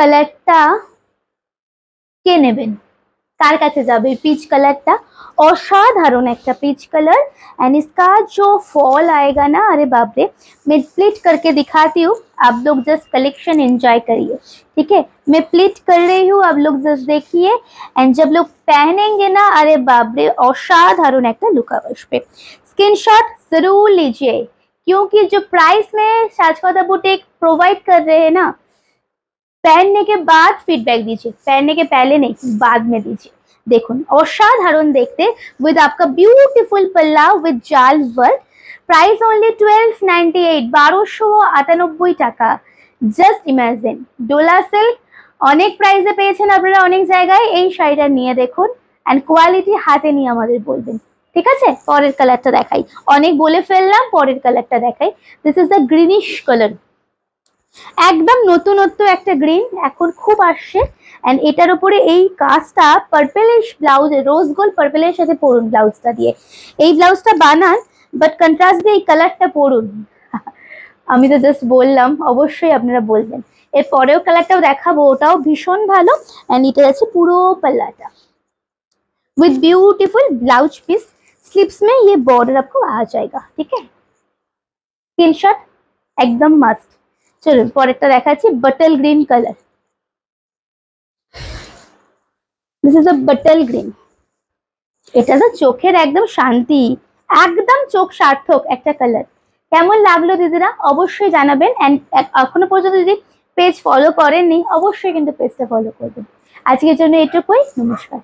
কালারটা কে নেবেন, कार কাছে যাবে पीच कलर टा असाधारण एक पीच कलर एंड इसका जो फॉल आएगा ना, अरे बाप रे, मैं प्लीट करके दिखाती हूँ, आप लोग जस्ट कलेक्शन एंजॉय करिए, ठीक है। मैं प्लीट कर रही हूँ, आप लोग जस्ट देखिए एंड जब लोग पहनेंगे ना, अरे बाप रे, असाधारण एक लुक आएगा इस पे। स्क्रीनशॉट जरूर लीजिए, क्योंकि जो प्राइस में साजकदा बुटीक प्रोवाइड कर रहे हैं ना, पहनने के बाद फीडबैक दीजिए, पहनने के पहले नहीं, बाद में दीजिए। देखो असाधारण देखते विद आपका ब्यूटीफुल पल्ला विद जाल वर्क, प्राइस ओनली 1298, 1298 টাকা। জাস্ট ইমাজিন, ডোলা সিল্ক অনেক প্রাইসে পেয়েছেন আপনারা অনেক জায়গায়, এই শাড়িটা নিয়ে দেখুন এন্ড কোয়ালিটি হাতে নিয়ে আমাদের বলবেন, ঠিক আছে। পরের কালারটা দেখাই, অনেক বলে ফেললাম, পরের কালারটা দেখাই। This is the greenish colour, একদম নতুনত্ব একটা গ্রিন, এখন খুব আসছে এন্ড এটার উপরে এই কাজটা পার্পলিশ ব্লাউজ, রোজ গোল্ড পার্পলের সাথে পরুন ব্লাউজটা দিয়ে, এই ব্লাউজটা বানান বাট কন্ট্রাস্ট দিয়ে এই কালারটা পরুন। আমি তো জাস্ট বললাম, অবশ্যই আপনারা বলবেন। এর পরেও কালারটাও দেখাবো, ওটাও ভীষণ ভালো এন্ড এটা আছে পুরো পাল্লাটা with beautiful blouse piece, sleeves में ये बॉर्डर आपको आ जाएगा, ठीक है। स्क्रीनशॉट एकदम मस्त। চলুন পরেরটা দেখাচ্ছি, bottle green colour. This is a bottle green, এটা তো চোখের একদম শান্তি, একদম চোখ সার্থক একটা কালার। কেমন লাগলো দিদিরা অবশ্যই জানাবেন এন্ড এখনো পর্যন্ত যদি পেজ ফলো করেননি অবশ্যই কিন্তু পেজটা ফলো করবেন। আজকের জন্য এটুকুই, নমস্কার।